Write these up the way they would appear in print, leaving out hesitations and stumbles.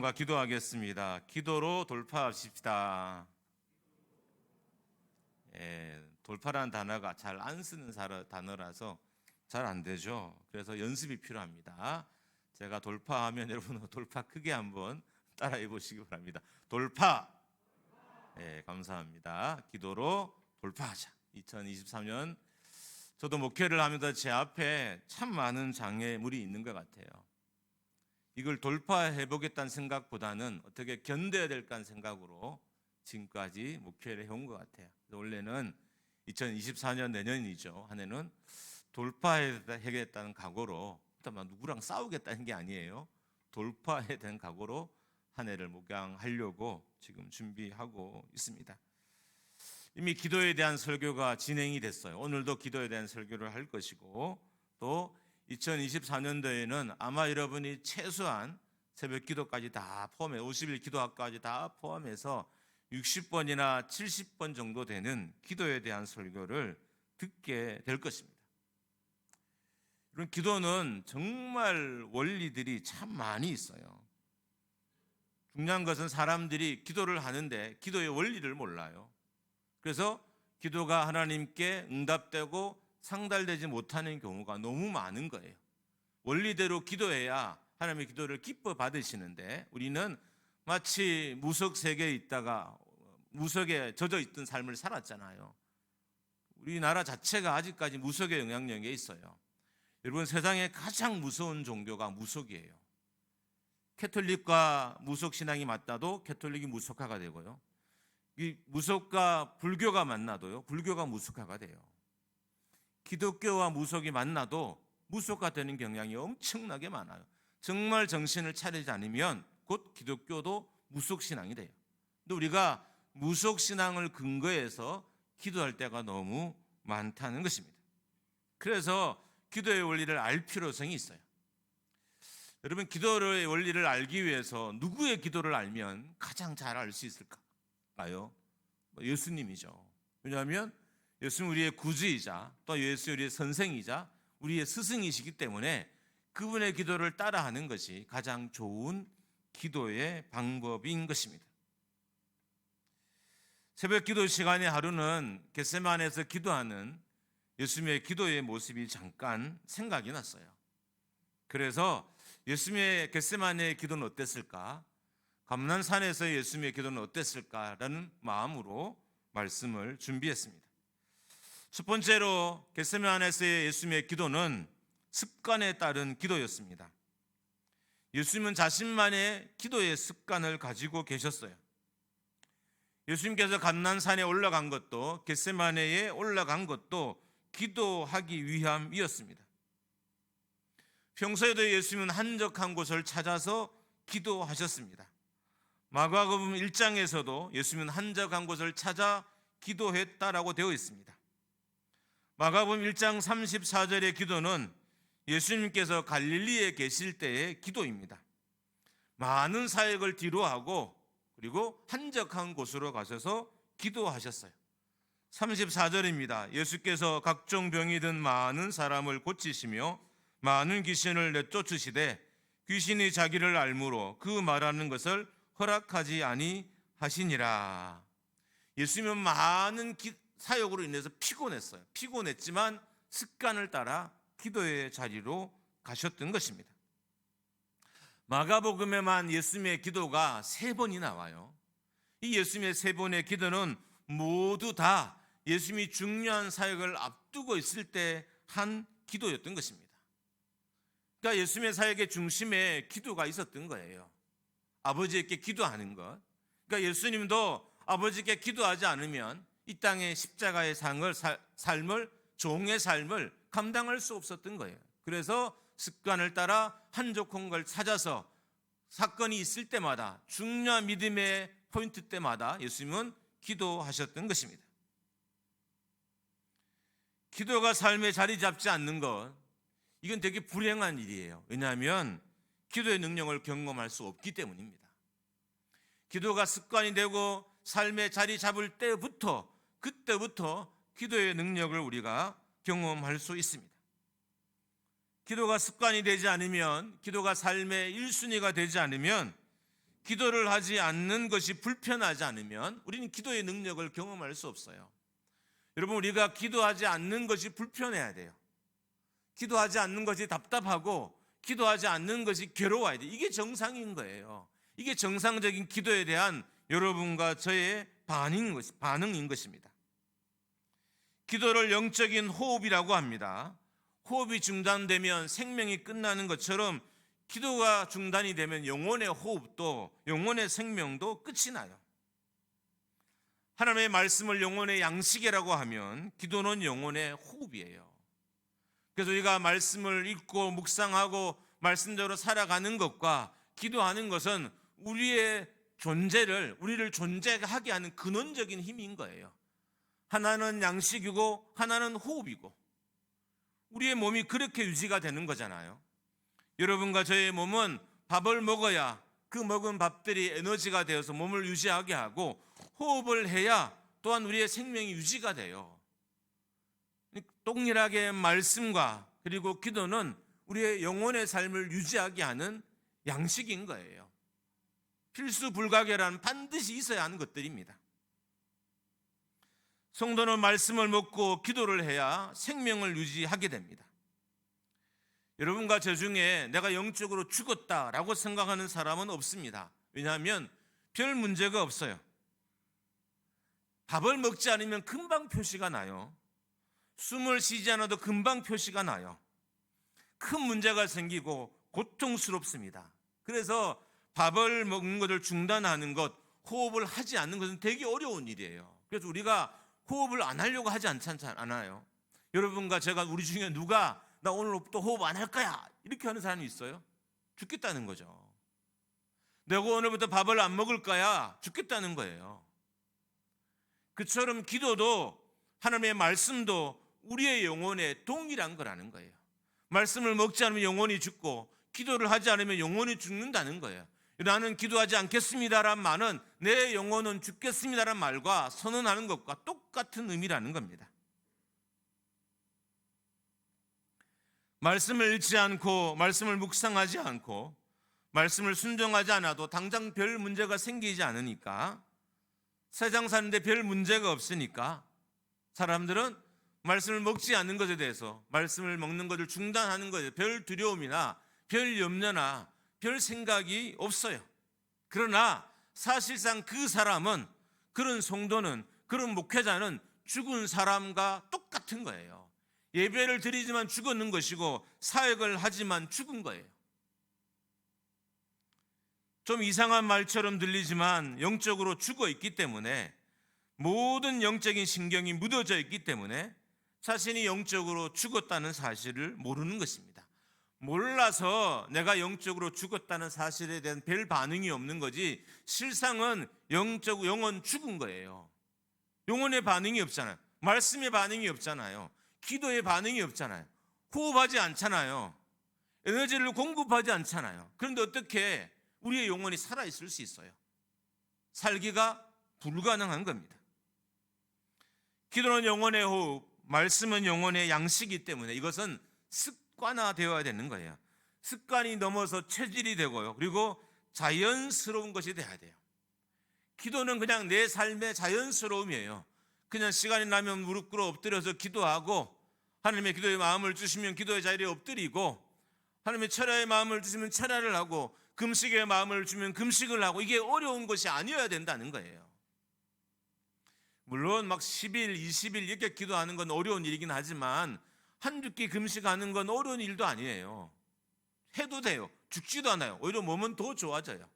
여러분과 기도하겠습니다. 기도로 돌파합시다. 돌파라는 단어가 잘 안 쓰는 단어라서 잘 안 되죠. 그래서 연습이 필요합니다. 제가 돌파하면 여러분 돌파 크게 한번 따라해 보시기 바랍니다. 돌파. 감사합니다. 기도로 돌파하자. 2023년 저도 목회를 하면서 제 앞에 참 많은 장애물이 있는 것 같아요. 이걸 돌파해 보겠다는 생각보다는 어떻게 견뎌야 될까 하는 생각으로 지금까지 목회를 해온 것 같아요. 원래는 2024년 내년이죠. 한 해는 돌파해야겠다는 각오로, 일단 누구랑 싸우겠다는 게 아니에요. 돌파해야 되는 각오로 한 해를 목양하려고 지금 준비하고 있습니다. 이미 기도에 대한 설교가 진행이 됐어요. 오늘도 기도에 대한 설교를 할 것이고, 또 2024년도에는 아마 여러분이 최소한 새벽 기도까지 다 포함해 50일 기도학까지 다 포함해서 60번이나 70번 정도 되는 기도에 대한 설교를 듣게 될 것입니다. 이런 기도는 정말 원리들이 참 많이 있어요. 중요한 것은 사람들이 기도를 하는데 기도의 원리를 몰라요. 그래서 기도가 하나님께 응답되고 상달되지 못하는 경우가 너무 많은 거예요. 원리대로 기도해야 하나님의 기도를 기뻐 받으시는데, 우리는 마치 무속 세계에 있다가 무속에 젖어 있던 삶을 살았잖아요. 우리나라 자체가 아직까지 무속의 영향력에 있어요. 여러분, 세상에 가장 무서운 종교가 무속이에요. 캐톨릭과 무속 신앙이 맞다도 캐톨릭이 무속화가 되고요. 이 무속과 불교가 만나도요, 불교가 무속화가 돼요. 기독교와 무속이 만나도 무속화 되는 경향이 엄청나게 많아요. 정말 정신을 차리지 않으면 곧 기독교도 무속신앙이 돼요. 근데 우리가 무속신앙을 근거해서 기도할 때가 너무 많다는 것입니다. 그래서 기도의 원리를 알 필요성이 있어요. 여러분, 기도의 원리를 알기 위해서 누구의 기도를 알면 가장 잘 알 수 있을까요? 예수님이죠. 왜냐하면 예수는 우리의 구주이자 또 예수 우리의 선생이자 우리의 스승이시기 때문에 그분의 기도를 따라하는 것이 가장 좋은 기도의 방법인 것입니다. 새벽 기도 시간의 하루는 겟세마네에서 기도하는 예수님의 기도의 모습이 잠깐 생각이 났어요. 그래서 예수님의 겟세마네의 기도는 어땠을까? 감난산에서의 예수님의 기도는 어땠을까라는 마음으로 말씀을 준비했습니다. 첫 번째로 겟세마네에서의 예수님의 기도는 습관에 따른 기도였습니다. 예수님은 자신만의 기도의 습관을 가지고 계셨어요. 예수님께서 감난산에 올라간 것도, 겟세마네에 올라간 것도 기도하기 위함이었습니다. 평소에도 예수님은 한적한 곳을 찾아서 기도하셨습니다. 마가복음 1장에서도 예수님은 한적한 곳을 찾아 기도했다라고 되어 있습니다. 마가복음 1장 34절의 기도는 예수님께서 갈릴리에 계실 때의 기도입니다. 많은 사역을 뒤로하고 그리고 한적한 곳으로 가셔서 기도하셨어요. 34절입니다. 예수께서 각종 병이 든 많은 사람을 고치시며 많은 귀신을 내쫓으시되 귀신이 자기를 알므로 그 말하는 것을 허락하지 아니하시니라. 예수님은 많은 사역으로 인해서 피곤했어요. 피곤했지만 습관을 따라 기도의 자리로 가셨던 것입니다. 마가복음에만 예수님의 기도가 3번이 나와요. 이 예수님의 3번의 기도는 모두 다 예수님이 중요한 사역을 앞두고 있을 때 한 기도였던 것입니다. 그러니까 예수님의 사역의 중심에 기도가 있었던 거예요. 아버지께 기도하는 것. 그러니까 예수님도 아버지께 기도하지 않으면 이 땅의 십자가의 삶을, 종의 삶을 감당할 수 없었던 거예요. 그래서 습관을 따라 한적한 걸 찾아서 사건이 있을 때마다, 중요한 믿음의 포인트 때마다 예수님은 기도하셨던 것입니다. 기도가 삶에 자리 잡지 않는 것, 이건 되게 불행한 일이에요. 왜냐하면 기도의 능력을 경험할 수 없기 때문입니다. 기도가 습관이 되고 삶에 자리 잡을 때부터, 그때부터 기도의 능력을 우리가 경험할 수 있습니다. 기도가 습관이 되지 않으면, 기도가 삶의 1순위가 되지 않으면 기도를 하지 않는 것이 불편하지 않으면 우리는 기도의 능력을 경험할 수 없어요. 여러분, 우리가 기도하지 않는 것이 불편해야 돼요. 기도하지 않는 것이 답답하고 기도하지 않는 것이 괴로워야 돼요. 이게 정상인 거예요. 이게 정상적인 기도에 대한 여러분과 저의 반응인 것입니다. 기도를 영적인 호흡이라고 합니다. 호흡이 중단되면 생명이 끝나는 것처럼 기도가 중단이 되면 영혼의 호흡도, 영혼의 생명도 끝이 나요. 하나님의 말씀을 영혼의 양식이라고 하면 기도는 영혼의 호흡이에요. 그래서 우리가 말씀을 읽고 묵상하고 말씀대로 살아가는 것과 기도하는 것은 우리의 존재를, 우리를 존재하게 하는 근원적인 힘인 거예요. 하나는 양식이고 하나는 호흡이고, 우리의 몸이 그렇게 유지가 되는 거잖아요. 여러분과 저의 몸은 밥을 먹어야 그 먹은 밥들이 에너지가 되어서 몸을 유지하게 하고, 호흡을 해야 또한 우리의 생명이 유지가 돼요. 동일하게 말씀과 그리고 기도는 우리의 영혼의 삶을 유지하게 하는 양식인 거예요. 필수 불가결한, 반드시 있어야 하는 것들입니다. 성도는 말씀을 먹고 기도를 해야 생명을 유지하게 됩니다. 여러분과 저 중에 내가 영적으로 죽었다라고 생각하는 사람은 없습니다. 왜냐하면 별 문제가 없어요. 밥을 먹지 않으면 금방 표시가 나요. 숨을 쉬지 않아도 금방 표시가 나요. 큰 문제가 생기고 고통스럽습니다. 그래서 밥을 먹는 것을 중단하는 것, 호흡을 하지 않는 것은 되게 어려운 일이에요. 그래서 우리가 호흡을 안 하려고 하지 않아요. 여러분과 제가, 우리 중에 누가 나 오늘부터 호흡 안 할 거야 이렇게 하는 사람이 있어요? 죽겠다는 거죠. 내가 오늘부터 밥을 안 먹을 거야, 죽겠다는 거예요. 그처럼 기도도, 하나님의 말씀도 우리의 영혼에 동일한 거라는 거예요. 말씀을 먹지 않으면 영혼이 죽고 기도를 하지 않으면 영혼이 죽는다는 거예요. 나는 기도하지 않겠습니다라는 말은 내 영혼은 죽겠습니다라는 말과 선언하는 것과 똑같은 의미라는 겁니다. 말씀을 읽지 않고 말씀을 묵상하지 않고 말씀을 순종하지 않아도 당장 별 문제가 생기지 않으니까, 세상 사는데 별 문제가 없으니까 사람들은 말씀을 먹지 않는 것에 대해서, 말씀을 먹는 것을 중단하는 것에 별 두려움이나 별 염려나 별 생각이 없어요. 그러나 사실상 그 사람은, 그런 성도는, 그런 목회자는 죽은 사람과 똑같은 거예요. 예배를 드리지만 죽었는 것이고 사역을 하지만 죽은 거예요. 좀 이상한 말처럼 들리지만 영적으로 죽어 있기 때문에, 모든 영적인 신경이 묻어져 있기 때문에 자신이 영적으로 죽었다는 사실을 모르는 것입니다. 몰라서 내가 영적으로 죽었다는 사실에 대한 별 반응이 없는 거지, 실상은 영혼 죽은 거예요. 영혼의 반응이 없잖아요. 말씀의 반응이 없잖아요. 기도의 반응이 없잖아요. 호흡하지 않잖아요. 에너지를 공급하지 않잖아요. 그런데 어떻게 우리의 영혼이 살아있을 수 있어요? 살기가 불가능한 겁니다. 기도는 영혼의 호흡, 말씀은 영혼의 양식이기 때문에 이것은 습관화되어야 되는 거예요. 습관이 넘어서 체질이 되고요. 그리고 자연스러운 것이 돼야 돼요. 기도는 그냥 내 삶의 자연스러움이에요. 그냥 시간이 나면 무릎 꿇어 엎드려서 기도하고, 하나님의 기도의 마음을 주시면 기도의 자리에 엎드리고, 하나님의 철야의 마음을 주시면 철야를 하고, 금식의 마음을 주면 금식을 하고, 이게 어려운 것이 아니어야 된다는 거예요. 물론 막 10일, 20일 이렇게 기도하는 건 어려운 일이긴 하지만 한두 끼 금식하는 건 어려운 일도 아니에요. 해도 돼요. 죽지도 않아요. 오히려 몸은 더 좋아져요.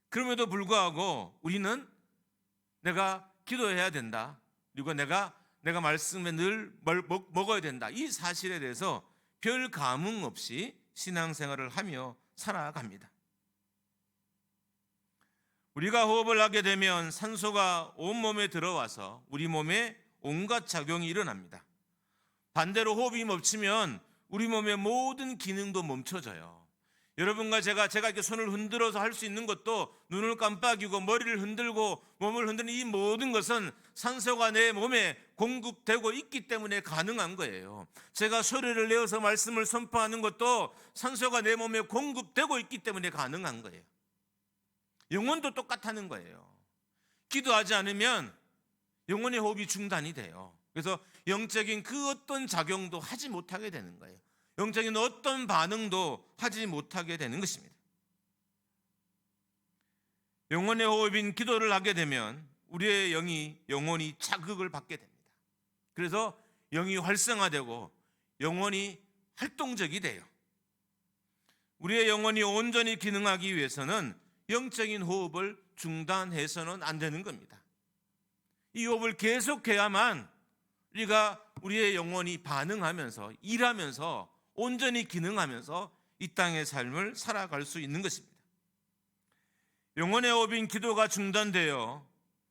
그럼에도 불구하고 우리는 내가 기도해야 된다, 그리고 내가 말씀에 늘 먹어야 된다, 이 사실에 대해서 별 감흥 없이 신앙생활을 하며 살아갑니다. 우리가 호흡을 하게 되면 산소가 온몸에 들어와서 우리 몸에 온갖 작용이 일어납니다. 반대로 호흡이 멈추면 우리 몸의 모든 기능도 멈춰져요. 여러분과 제가 이렇게 손을 흔들어서 할 수 있는 것도, 눈을 깜빡이고 머리를 흔들고 몸을 흔드는 이 모든 것은 산소가 내 몸에 공급되고 있기 때문에 가능한 거예요. 제가 소리를 내어서 말씀을 선포하는 것도 산소가 내 몸에 공급되고 있기 때문에 가능한 거예요. 영혼도 똑같다는 거예요. 기도하지 않으면 영혼의 호흡이 중단이 돼요. 그래서 영적인 그 어떤 작용도 하지 못하게 되는 거예요. 영적인 어떤 반응도 하지 못하게 되는 것입니다. 영혼의 호흡인 기도를 하게 되면 우리의 영혼이 자극을 받게 됩니다. 그래서 영이 활성화되고 영혼이 활동적이 돼요. 우리의 영혼이 온전히 기능하기 위해서는 영적인 호흡을 중단해서는 안 되는 겁니다. 이 호흡을 계속해야만 우리의 영혼이 반응하면서 일하면서 온전히 기능하면서 이 땅의 삶을 살아갈 수 있는 것입니다. 영혼의 호흡인 기도가 중단되어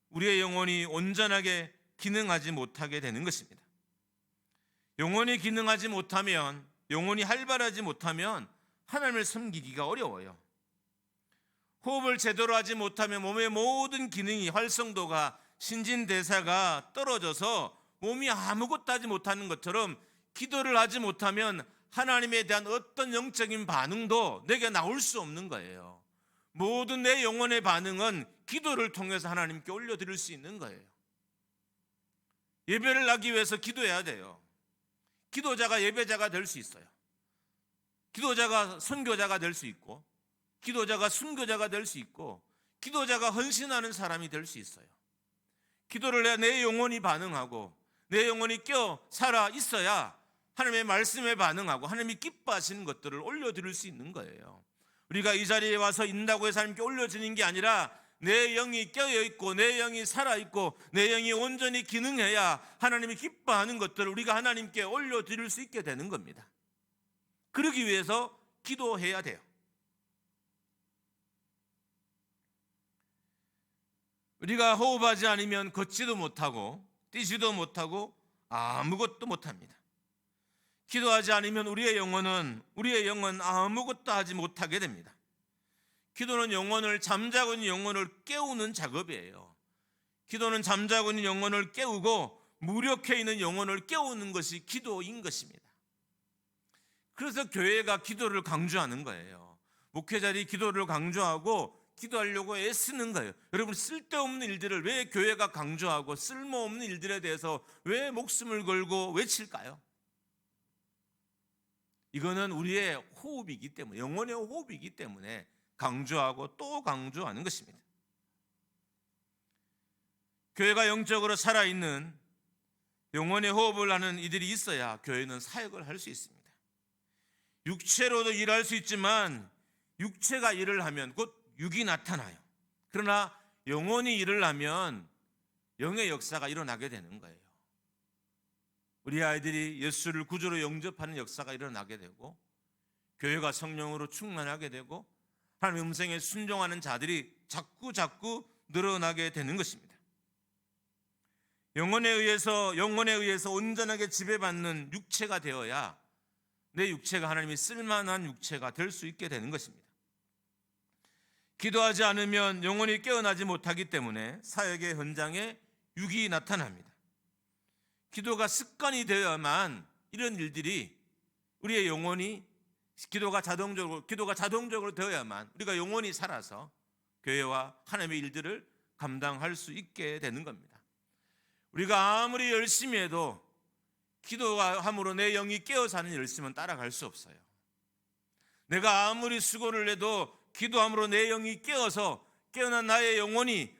우리의 영혼이 온전하게 기능하지 못하게 되는 것입니다. 영혼이 기능하지 못하면, 영혼이 활발하지 못하면 하나님을 섬기기가 어려워요. 호흡을 제대로 하지 못하면 몸의 모든 기능이, 활성도가, 신진대사가 떨어져서 몸이 아무것도 하지 못하는 것처럼 기도를 하지 못하면 하나님에 대한 어떤 영적인 반응도 내게 나올 수 없는 거예요. 모든 내 영혼의 반응은 기도를 통해서 하나님께 올려드릴 수 있는 거예요. 예배를 하기 위해서 기도해야 돼요. 기도자가 예배자가 될 수 있어요. 기도자가 선교자가 될 수 있고, 기도자가 순교자가 될 수 있고, 기도자가 헌신하는 사람이 될 수 있어요. 기도를 해야 내 영혼이 반응하고 내 영혼이 살아 있어야 하나님의 말씀에 반응하고 하나님이 기뻐하시는 것들을 올려드릴 수 있는 거예요. 우리가 이 자리에 와서 인다고 해서 하나님께 올려드리는 게 아니라 내 영이 깨어있고 내 영이 살아있고 내 영이 온전히 기능해야 하나님이 기뻐하는 것들을 우리가 하나님께 올려드릴 수 있게 되는 겁니다. 그러기 위해서 기도해야 돼요. 우리가 호흡하지 않으면 걷지도 못하고 뛰지도 못하고 아무것도 못합니다. 기도하지 않으면 우리의 영은 아무것도 하지 못하게 됩니다. 기도는 잠자고 있는 영혼을 깨우는 작업이에요. 기도는 잠자고 있는 영혼을 깨우고 무력해 있는 영혼을 깨우는 것이 기도인 것입니다. 그래서 교회가 기도를 강조하는 거예요. 목회자들이 기도를 강조하고 기도하려고 애쓰는 거예요. 여러분, 쓸데없는 일들을 왜 교회가 강조하고 쓸모없는 일들에 대해서 왜 목숨을 걸고 외칠까요? 이거는 우리의 호흡이기 때문에, 영혼의 호흡이기 때문에 강조하고 또 강조하는 것입니다. 교회가 영적으로 살아있는 영혼의 호흡을 하는 이들이 있어야 교회는 사역을 할 수 있습니다. 육체로도 일할 수 있지만 육체가 일을 하면 곧 육이 나타나요. 그러나 영혼이 일을 하면 영의 역사가 일어나게 되는 거예요. 우리 아이들이 예수를 구주로 영접하는 역사가 일어나게 되고 교회가 성령으로 충만하게 되고 하나님의 음성에 순종하는 자들이 자꾸 늘어나게 되는 것입니다. 영혼에 의해서 온전하게 지배받는 육체가 되어야 내 육체가 하나님이 쓸만한 육체가 될 수 있게 되는 것입니다. 기도하지 않으면 영혼이 깨어나지 못하기 때문에 사역의 현장에 육이 나타납니다. 기도가 습관이 되어야만 이런 일들이 우리의 영혼이 기도가 자동적으로 되어야만 우리가 영혼이 살아서 교회와 하나님의 일들을 감당할 수 있게 되는 겁니다. 우리가 아무리 열심히 해도 기도가 함으로 내 영이 깨어 사는 열심은 따라갈 수 없어요. 내가 아무리 수고를 해도 기도함으로 내 영이 깨어난 나의 영혼이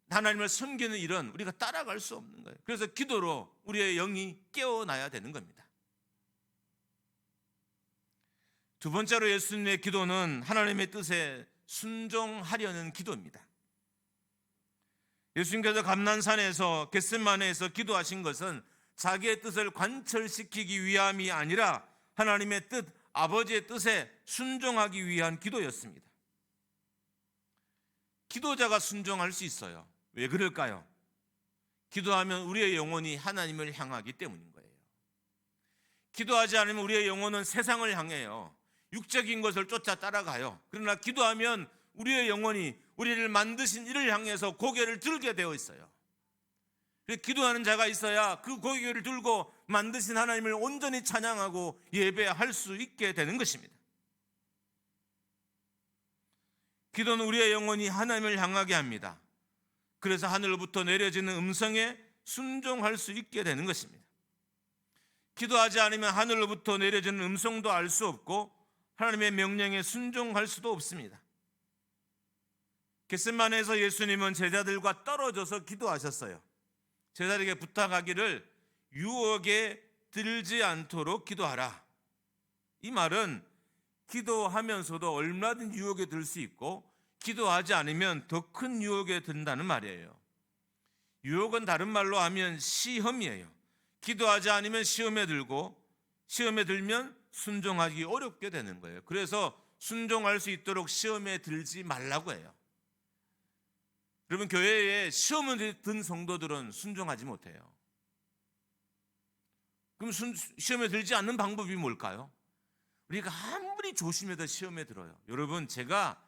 하나님을 섬기는 일은 우리가 따라갈 수 없는 거예요. 그래서 기도로 우리의 영이 깨어나야 되는 겁니다. 두 번째로 예수님의 기도는 하나님의 뜻에 순종하려는 기도입니다. 예수님께서 감난산에서 겟세마네에서 기도하신 것은 자기의 뜻을 관철시키기 위함이 아니라 하나님의 뜻, 아버지의 뜻에 순종하기 위한 기도였습니다. 기도자가 순종할 수 있어요. 왜 그럴까요? 기도하면 우리의 영혼이 하나님을 향하기 때문인 거예요. 기도하지 않으면 우리의 영혼은 세상을 향해요. 육적인 것을 쫓아 따라가요. 그러나 기도하면 우리의 영혼이 우리를 만드신 이를 향해서 고개를 들게 되어 있어요. 기도하는 자가 있어야 그 고개를 들고 만드신 하나님을 온전히 찬양하고 예배할 수 있게 되는 것입니다. 기도는 우리의 영혼이 하나님을 향하게 합니다. 그래서 하늘로부터 내려지는 음성에 순종할 수 있게 되는 것입니다. 기도하지 않으면 하늘로부터 내려지는 음성도 알 수 없고 하나님의 명령에 순종할 수도 없습니다. 겟세마네에서 예수님은 제자들과 떨어져서 기도하셨어요. 제자들에게 부탁하기를 유혹에 들지 않도록 기도하라. 이 말은 기도하면서도 얼마든지 유혹에 들 수 있고 기도하지 않으면 더 큰 유혹에 든다는 말이에요. 유혹은 다른 말로 하면 시험이에요. 기도하지 않으면 시험에 들고 시험에 들면 순종하기 어렵게 되는 거예요. 그래서 순종할 수 있도록 시험에 들지 말라고 해요. 여러분, 교회에 시험에 든 성도들은 순종하지 못해요. 그럼 시험에 들지 않는 방법이 뭘까요? 우리가 아무리 조심해도 시험에 들어요. 여러분, 제가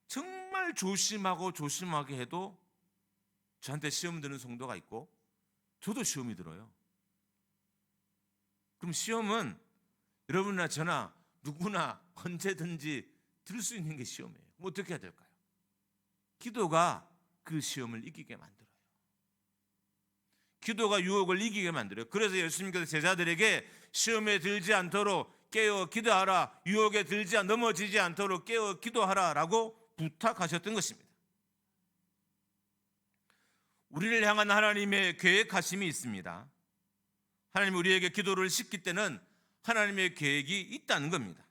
정말 조심하게 해도 저한테 시험 드는 성도가 있고 저도 시험이 들어요. 그럼 시험은 여러분이나 저나 누구나 언제든지 들 수 있는 게 시험이에요. 그럼 어떻게 해야 될까요? 기도가 그 시험을 이기게 만들어요. 기도가 유혹을 이기게 만들어요. 그래서 예수님께서 제자들에게 시험에 들지 않도록 깨어 기도하라, 유혹에 넘어지지 않도록 깨어 기도하라 라고 부탁하셨던 것입니다. 우리를 향한 하나님의 계획하심이 있습니다. 하나님 우리에게 기도를 시킬 때는 하나님의 계획이 있다는 겁니다.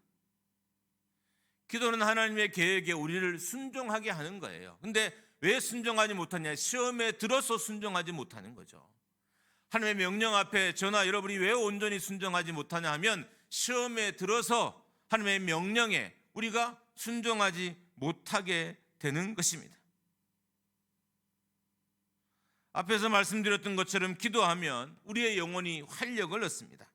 기도는 하나님의 계획에 우리를 순종하게 하는 거예요. 근데 왜 순종하지 못하냐? 시험에 들어서 순종하지 못하는 거죠. 하나님의 명령 앞에 저나 여러분이 왜 온전히 순종하지 못하냐 하면 시험에 들어서 하나님의 명령에 우리가 순종하지 못하게 되는 것입니다. 앞에서 말씀드렸던 것처럼 기도하면 우리의 영혼이 활력을 얻습니다.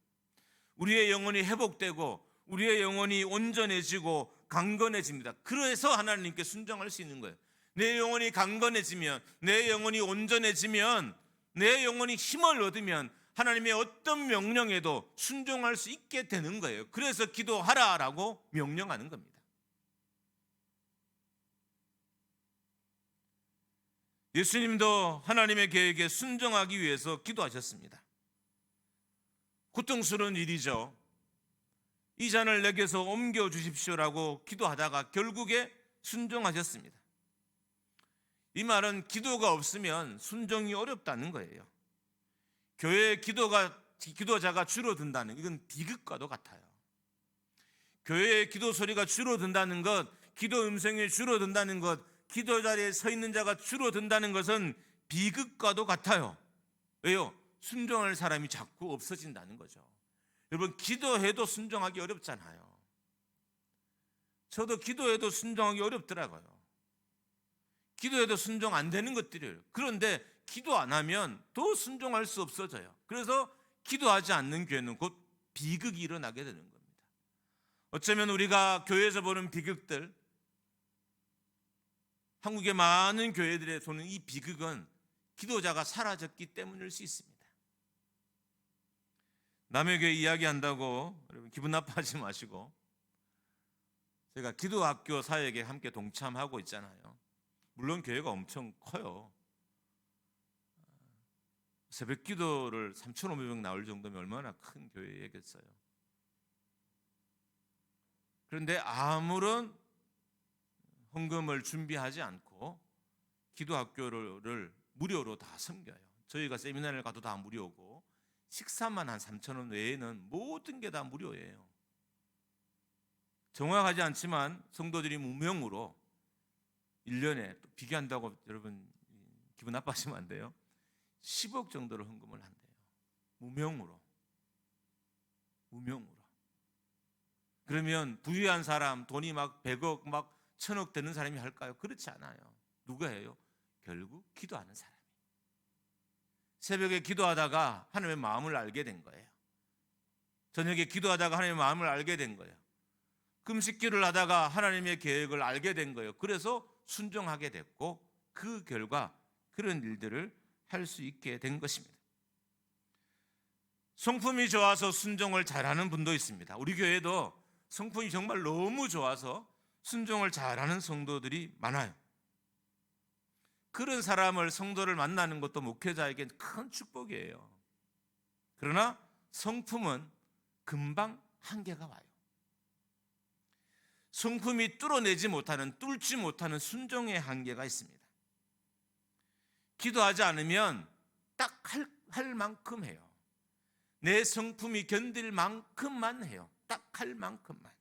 우리의 영혼이 회복되고 우리의 영혼이 온전해지고 강건해집니다. 그래서 하나님께 순종할 수 있는 거예요. 내 영혼이 강건해지면, 내 영혼이 온전해지면, 내 영혼이 힘을 얻으면 하나님의 어떤 명령에도 순종할 수 있게 되는 거예요. 그래서 기도하라라고 명령하는 겁니다. 예수님도 하나님의 계획에 순종하기 위해서 기도하셨습니다. 고통스러운 일이죠. 이 잔을 내게서 옮겨 주십시오라고 기도하다가 결국에 순종하셨습니다. 이 말은 기도가 없으면 순종이 어렵다는 거예요. 교회의 기도자가 줄어든다는, 이건 비극과도 같아요. 교회의 기도 소리가 줄어든다는 것, 기도 음성이 줄어든다는 것, 기도 자리에 서 있는 자가 줄어든다는 것은 비극과도 같아요. 왜요? 순종할 사람이 자꾸 없어진다는 거죠. 여러분, 기도해도 순종하기 어렵잖아요. 저도 기도해도 순종하기 어렵더라고요. 기도해도 순종 안 되는 것들이에요. 그런데 기도 안 하면 더 순종할 수 없어져요. 그래서 기도하지 않는 교회는 곧 비극이 일어나게 되는 겁니다. 어쩌면 우리가 교회에서 보는 비극들, 한국의 많은 교회들에 보는 이 비극은 기도자가 사라졌기 때문일 수 있습니다. 남의 교회 이야기한다고 여러분 기분 나빠하지 마시고, 제가 기도학교 사역에 함께 동참하고 있잖아요. 물론 교회가 엄청 커요. 새벽 기도를 3,500명 나올 정도면 얼마나 큰 교회이겠어요. 그런데 아무런 헌금을 준비하지 않고 기도학교를 무료로 다 섬겨요. 저희가 세미나를 가도 다 무료고 식사만 한 3,000원 외에는 모든 게 다 무료예요. 정확하지 않지만 성도들이 무명으로 1년에, 또 비교한다고 여러분 기분 나빠하시면 안 돼요. 10억 정도를 헌금을 한대요. 무명으로. 그러면 부유한 사람, 돈이 막 100억 막 1,000억 되는 사람이 할까요? 그렇지 않아요. 누가 해요? 결국 기도하는 사람이. 새벽에 기도하다가 하나님의 마음을 알게 된 거예요. 저녁에 기도하다가 하나님의 마음을 알게 된 거예요. 금식기를 하다가 하나님의 계획을 알게 된 거예요. 그래서 순종하게 됐고 그 결과 그런 일들을 할 수 있게 된 것입니다. 성품이 좋아서 순종을 잘하는 분도 있습니다. 우리 교회도 성품이 정말 너무 좋아서 순종을 잘하는 성도들이 많아요. 그런 사람을, 성도를 만나는 것도 목회자에게 큰 축복이에요. 그러나 성품은 금방 한계가 와요. 성품이 뚫지 못하는 순종의 한계가 있습니다. 기도하지 않으면 딱 할 만큼 해요. 내 성품이 견딜 만큼만 해요. 딱 할 만큼만.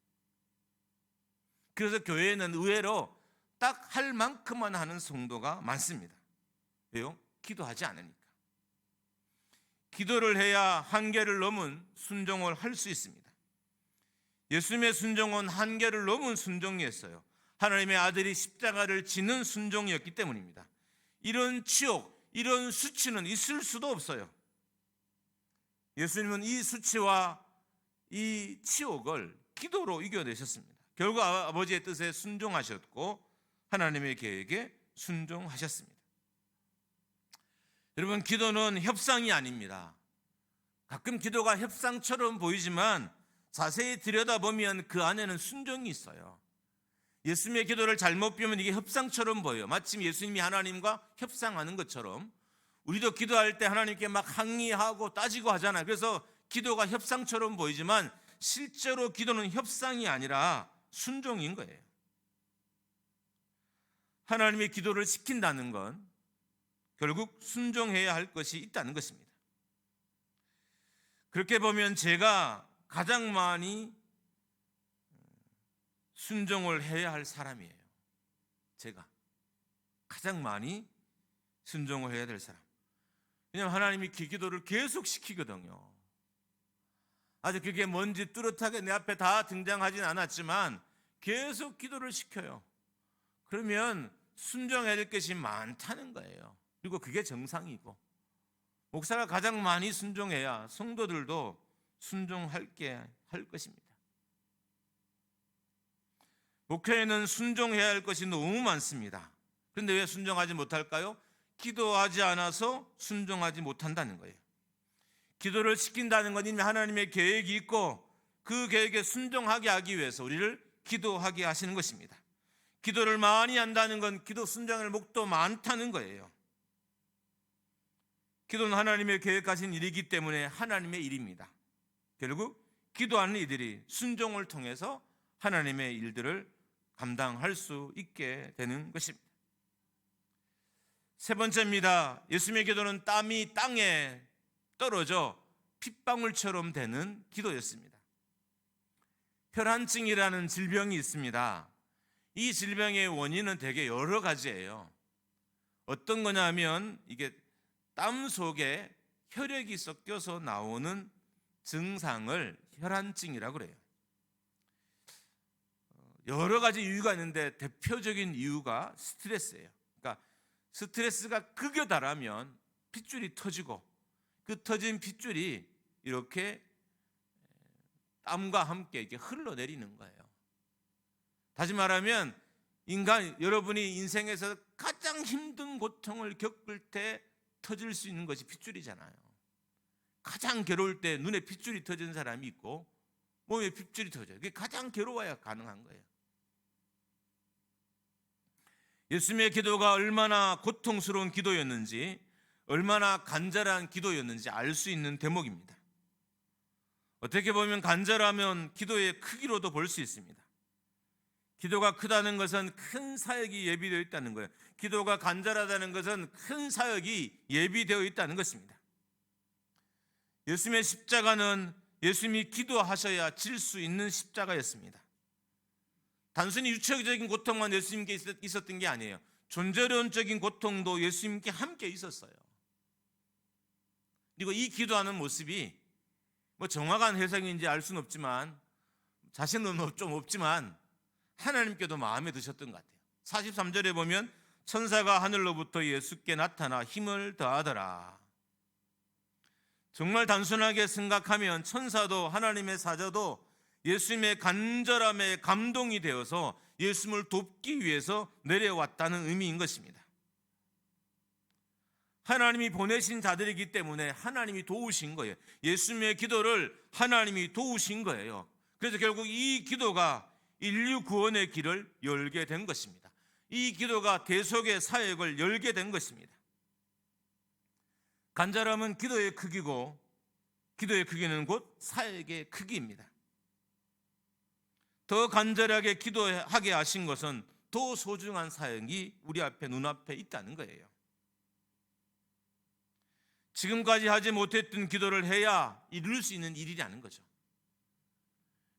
그래서 교회에는 의외로 딱 할 만큼만 하는 성도가 많습니다. 왜요? 기도하지 않으니까. 기도를 해야 한계를 넘은 순종을 할 수 있습니다. 예수님의 순종은 한계를 넘은 순종이었어요. 하나님의 아들이 십자가를 지는 순종이었기 때문입니다. 이런 치욕, 이런 수치는 있을 수도 없어요. 예수님은 이 수치와 이 치욕을 기도로 이겨내셨습니다. 결국 아버지의 뜻에 순종하셨고 하나님의 계획에 순종하셨습니다. 여러분, 기도는 협상이 아닙니다. 가끔 기도가 협상처럼 보이지만 자세히 들여다보면 그 안에는 순종이 있어요. 예수님의 기도를 잘못 보면 이게 협상처럼 보여요. 마침 예수님이 하나님과 협상하는 것처럼 우리도 기도할 때 하나님께 막 항의하고 따지고 하잖아요. 그래서 기도가 협상처럼 보이지만 실제로 기도는 협상이 아니라 순종인 거예요. 하나님의 기도를 시킨다는 건 결국 순종해야 할 것이 있다는 것입니다. 그렇게 보면 제가 가장 많이 순종을 해야 할 사람이에요. 제가 가장 많이 순종을 해야 될 사람. 왜냐하면 하나님이 기도를 계속 시키거든요. 아주 그게 뭔지 뚜렷하게 내 앞에 다 등장하진 않았지만 계속 기도를 시켜요. 그러면 순종해야 될 것이 많다는 거예요. 그리고 그게 정상이고, 목사가 가장 많이 순종해야 성도들도 순종할게 할 것입니다. 목회에는 순종해야 할 것이 너무 많습니다. 그런데 왜 순종하지 못할까요? 기도하지 않아서 순종하지 못한다는 거예요. 기도를 시킨다는 건 이미 하나님의 계획이 있고 그 계획에 순종하게 하기 위해서 우리를 기도하게 하시는 것입니다. 기도를 많이 한다는 건 기도 순종할 목도 많다는 거예요. 기도는 하나님의 계획하신 일이기 때문에 하나님의 일입니다. 결국 기도하는 이들이 순종을 통해서 하나님의 일들을 감당할 수 있게 되는 것입니다. 세 번째입니다. 예수님의 기도는 땀이 땅에 떨어져 핏방울처럼 되는 기도였습니다. 혈한증이라는 질병이 있습니다. 이 질병의 원인은 되게 여러 가지예요. 어떤 거냐 하면 이게 땀 속에 혈액이 섞여서 나오는 증상을 혈한증이라고 그래요. 여러 가지 이유가 있는데 대표적인 이유가 스트레스예요. 그러니까 스트레스가 극에 달하면 핏줄이 터지고 그 터진 핏줄이 이렇게 땀과 함께 이렇게 흘러내리는 거예요. 다시 말하면 여러분이 인생에서 가장 힘든 고통을 겪을 때 터질 수 있는 것이 핏줄이잖아요. 가장 괴로울 때 눈에 핏줄이 터진 사람이 있고 몸에 핏줄이 터져요. 그게 가장 괴로워야 가능한 거예요. 예수님의 기도가 얼마나 고통스러운 기도였는지, 얼마나 간절한 기도였는지 알 수 있는 대목입니다. 어떻게 보면 간절하면 기도의 크기로도 볼 수 있습니다. 기도가 크다는 것은 큰 사역이 예비되어 있다는 거예요. 기도가 간절하다는 것은 큰 사역이 예비되어 있다는 것입니다. 예수님의 십자가는 예수님이 기도하셔야 질 수 있는 십자가였습니다. 단순히 육체적인 고통만 예수님께 있었던 게 아니에요. 존재론적인 고통도 예수님께 함께 있었어요. 그리고 이 기도하는 모습이 정확한 해석인지 알 수는 없지만, 자신은 좀 없지만 하나님께도 마음에 드셨던 것 같아요. 43절에 보면 천사가 하늘로부터 예수께 나타나 힘을 더하더라. 정말 단순하게 생각하면 천사도 하나님의 사자도 예수님의 간절함에 감동이 되어서 예수님을 돕기 위해서 내려왔다는 의미인 것입니다. 하나님이 보내신 자들이기 때문에 하나님이 도우신 거예요. 예수님의 기도를 하나님이 도우신 거예요. 그래서 결국 이 기도가 인류 구원의 길을 열게 된 것입니다. 이 기도가 대속의 사역을 열게 된 것입니다. 간절함은 기도의 크기고 기도의 크기는 곧 사역의 크기입니다. 더 간절하게 기도하게 하신 것은 더 소중한 사역이 우리 앞에 눈앞에 있다는 거예요. 지금까지 하지 못했던 기도를 해야 이룰 수 있는 일이라는 거죠.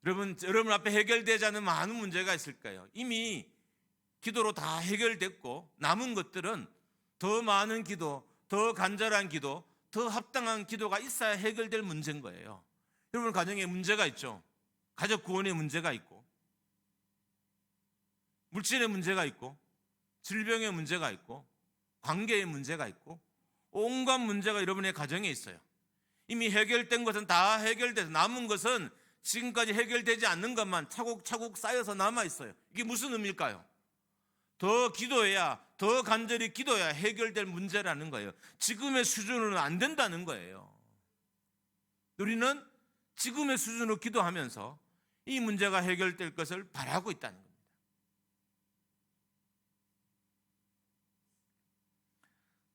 여러분 앞에 해결되지 않은 많은 문제가 있을 거예요. 이미 기도로 다 해결됐고 남은 것들은 더 많은 기도, 더 간절한 기도, 더 합당한 기도가 있어야 해결될 문제인 거예요. 여러분 가정에 문제가 있죠. 가족 구원에 문제가 있고 물질의 문제가 있고 질병의 문제가 있고 관계의 문제가 있고 온갖 문제가 여러분의 가정에 있어요. 이미 해결된 것은 다 해결돼서 남은 것은 지금까지 해결되지 않는 것만 차곡차곡 쌓여서 남아 있어요. 이게 무슨 의미일까요? 더 기도해야, 더 간절히 기도해야 해결될 문제라는 거예요. 지금의 수준으로는 안 된다는 거예요. 우리는 지금의 수준으로 기도하면서 이 문제가 해결될 것을 바라고 있다는 겁니다.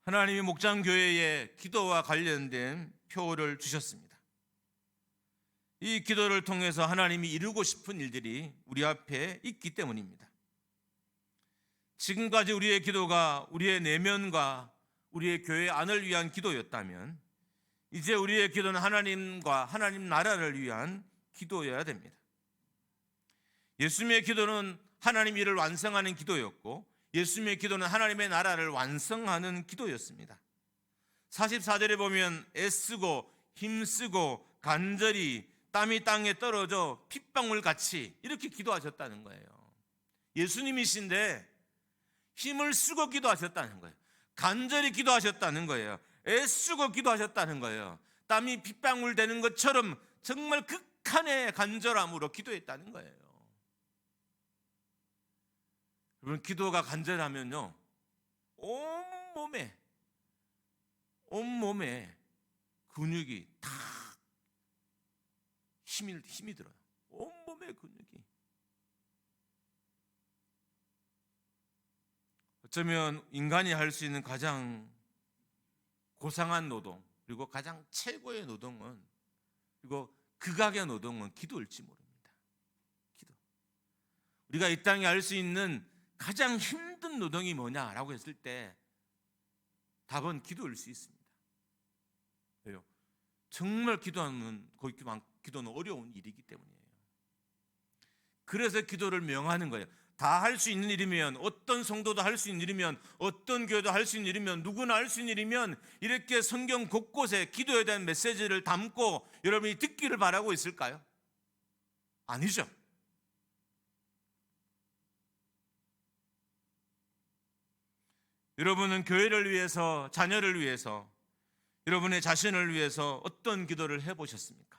하나님이 목장교회에 기도와 관련된 표를 주셨습니다. 이 기도를 통해서 하나님이 이루고 싶은 일들이 우리 앞에 있기 때문입니다. 지금까지 우리의 기도가 우리의 내면과 우리의 교회 안을 위한 기도였다면 이제 우리의 기도는 하나님과 하나님 나라를 위한 기도여야 됩니다. 예수님의 기도는 하나님 일을 완성하는 기도였고 예수님의 기도는 하나님의 나라를 완성하는 기도였습니다. 44절에 보면 애쓰고 힘쓰고 간절히 땀이 땅에 떨어져 핏방울같이 이렇게 기도하셨다는 거예요. 예수님이신데 힘을 쓰고 기도하셨다는 거예요. 간절히 기도하셨다는 거예요. 애쓰고 기도하셨다는 거예요. 땀이 핏방울 되는 것처럼 정말 극한의 간절함으로 기도했다는 거예요. 여러분 기도가 간절하면요 온몸에 근육이 다 힘이 들어요. 온몸의 근육이. 어쩌면 인간이 할 수 있는 가장 고상한 노동 그리고 가장 최고의 노동은 그리고 극악의 노동은 기도일지 모릅니다. 기도. 우리가 이 땅에 할 수 있는 가장 힘든 노동이 뭐냐라고 했을 때 답은 기도일 수 있습니다. 왜요? 정말 기도는 어려운 일이기 때문이에요. 그래서 기도를 명하는 거예요. 다 할 수 있는 일이면 어떤 성도도 할 수 있는 일이면 어떤 교회도 할 수 있는 일이면 누구나 할 수 있는 일이면 이렇게 성경 곳곳에 기도에 대한 메시지를 담고 여러분이 듣기를 바라고 있을까요? 아니죠. 여러분은 교회를 위해서, 자녀를 위해서, 여러분의 자신을 위해서 어떤 기도를 해보셨습니까?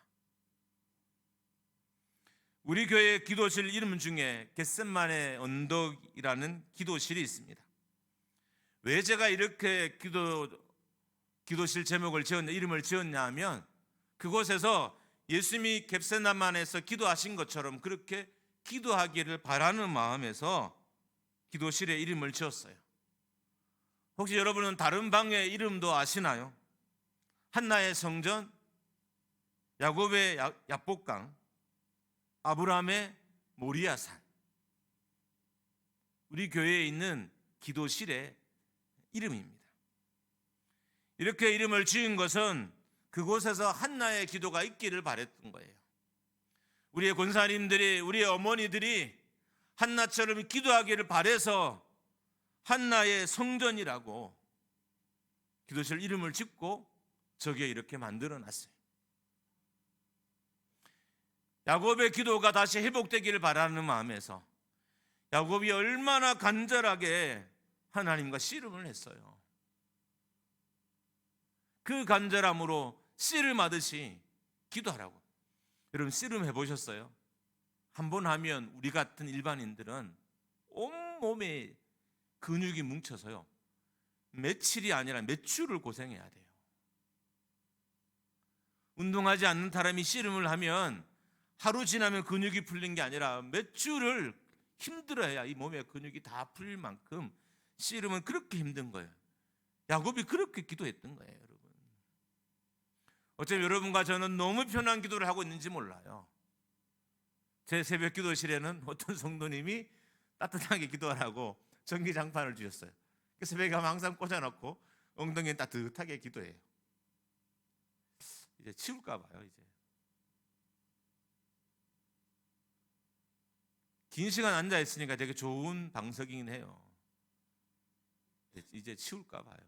우리 교회 기도실 이름 중에 겟셋마네 언덕이라는 기도실이 있습니다. 왜 제가 이렇게 기도실 제목을 이름을 지었냐 하면 그곳에서 예수님이 겟셋마네에서 기도하신 것처럼 그렇게 기도하기를 바라는 마음에서 기도실에 이름을 지었어요. 혹시 여러분은 다른 방의 이름도 아시나요? 한나의 성전, 야곱의 야복강, 아브라함의 모리아산. 우리 교회에 있는 기도실의 이름입니다. 이렇게 이름을 지은 것은 그곳에서 한나의 기도가 있기를 바랬던 거예요. 우리의 권사님들이, 우리의 어머니들이 한나처럼 기도하기를 바래서 한나의 성전이라고 기도실 이름을 짓고 저기에 이렇게 만들어 놨어요. 야곱의 기도가 다시 회복되기를 바라는 마음에서 야곱이 얼마나 간절하게 하나님과 씨름을 했어요. 그 간절함으로 씨름하듯이 기도하라고. 여러분 씨름 해보셨어요? 한번 하면 우리 같은 일반인들은 온몸에 근육이 뭉쳐서요 며칠이 아니라 몇 주를 고생해야 돼요. 운동하지 않는 사람이 씨름을 하면 하루 지나면 근육이 풀린 게 아니라 몇 주를 힘들어야 이 몸의 근육이 다 풀릴 만큼 씨름은 그렇게 힘든 거예요. 야곱이 그렇게 기도했던 거예요, 여러분. 어쩌면 여러분과 저는 너무 편한 기도를 하고 있는지 몰라요. 제 새벽 기도실에는 어떤 성도님이 따뜻하게 기도하라고 전기장판을 주셨어요. 새벽에 가면 항상 꽂아놓고 엉덩이에 따뜻하게 기도해요. 이제 치울까 봐요. 이제 긴 시간 앉아 있으니까 되게 좋은 방석이긴 해요. 이제 치울까 봐요.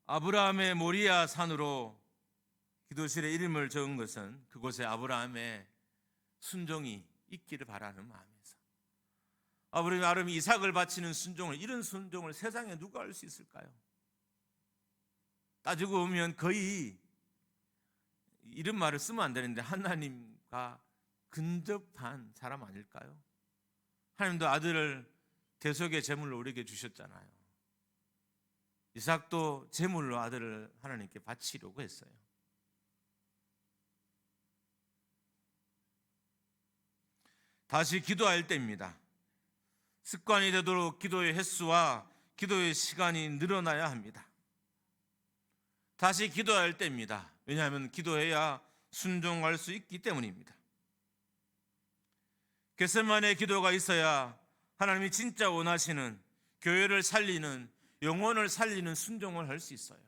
아브라함의 모리아 산으로 기도실에 이름을 적은 것은 그곳에 아브라함의 순종이 있기를 바라는 마음에서, 아브라함이 이삭을 바치는 순종을, 이런 순종을 세상에 누가 할 수 있을까요? 따지고 보면 거의 이런 말을 쓰면 안 되는데 하나님과 근접한 사람 아닐까요? 하나님도 아들을 대속의 제물로 우리에게 주셨잖아요. 이삭도 제물로 아들을 하나님께 바치려고 했어요. 다시 기도할 때입니다. 습관이 되도록 기도의 횟수와 기도의 시간이 늘어나야 합니다. 다시 기도할 때입니다. 왜냐하면 기도해야 순종할 수 있기 때문입니다. 겟세마네 기도가 있어야 하나님이 진짜 원하시는 교회를 살리는, 영혼을 살리는 순종을 할 수 있어요.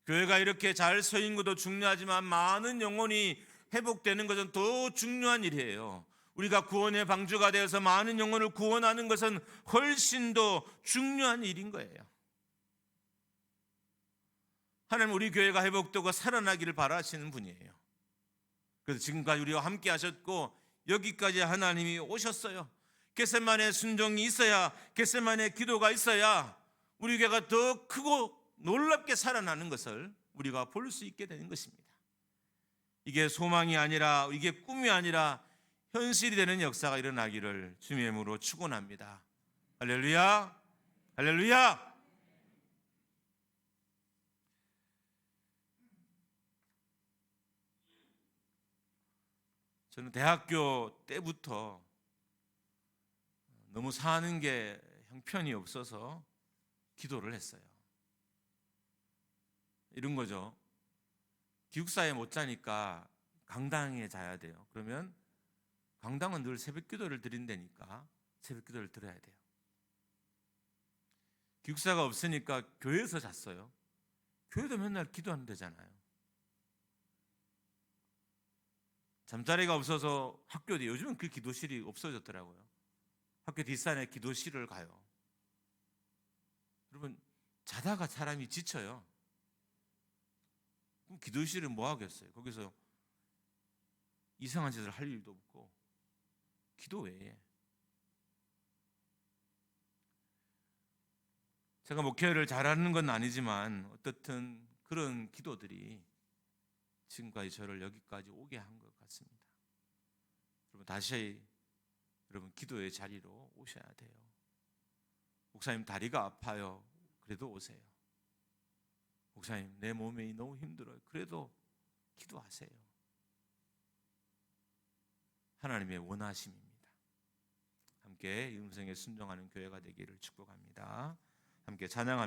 교회가 이렇게 잘 서 있는 것도 중요하지만 많은 영혼이 회복되는 것은 더 중요한 일이에요. 우리가 구원의 방주가 되어서 많은 영혼을 구원하는 것은 훨씬 더 중요한 일인 거예요. 하나님 우리 교회가 회복되고 살아나기를 바라시는 분이에요. 그래서 지금까지 우리와 함께 하셨고 여기까지 하나님이 오셨어요. 겟세마네 순종이 있어야, 겟세마네 기도가 있어야 우리 교회가 더 크고 놀랍게 살아나는 것을 우리가 볼 수 있게 되는 것입니다. 이게 소망이 아니라, 이게 꿈이 아니라 현실이 되는 역사가 일어나기를 주님의 이름으로 축원합니다. 할렐루야, 할렐루야. 저는 대학교 때부터 너무 사는 게 형편이 없어서 기도를 했어요. 이런 거죠. 기숙사에 못 자니까 강당에 자야 돼요. 그러면 강당은 늘 새벽 기도를 드린다니까 새벽 기도를 드려야 돼요. 기숙사가 없으니까 교회에서 잤어요. 교회도 맨날 기도하면 되잖아요. 잠자리가 없어서 학교에, 요즘은 그 기도실이 없어졌더라고요. 학교 뒷산에 기도실을 가요. 여러분, 자다가 사람이 지쳐요. 그럼 기도실은 뭐 하겠어요? 거기서 이상한 짓을 할 일도 없고 기도 외에. 제가 목회를 잘하는 건 아니지만 어떻든 그런 기도들이 지금까지 저를 여기까지 오게 한 것 같습니다. 여러분, 다시 여러분 기도의 자리로 오셔야 돼요. 목사님 다리가 아파요. 그래도 오세요. 목사님 내 몸이 너무 힘들어요. 그래도 기도하세요. 하나님의 원하심입니다. 함께 이 음성에 순종하는 교회가 되기를 축복합니다. 함께 찬양합니다.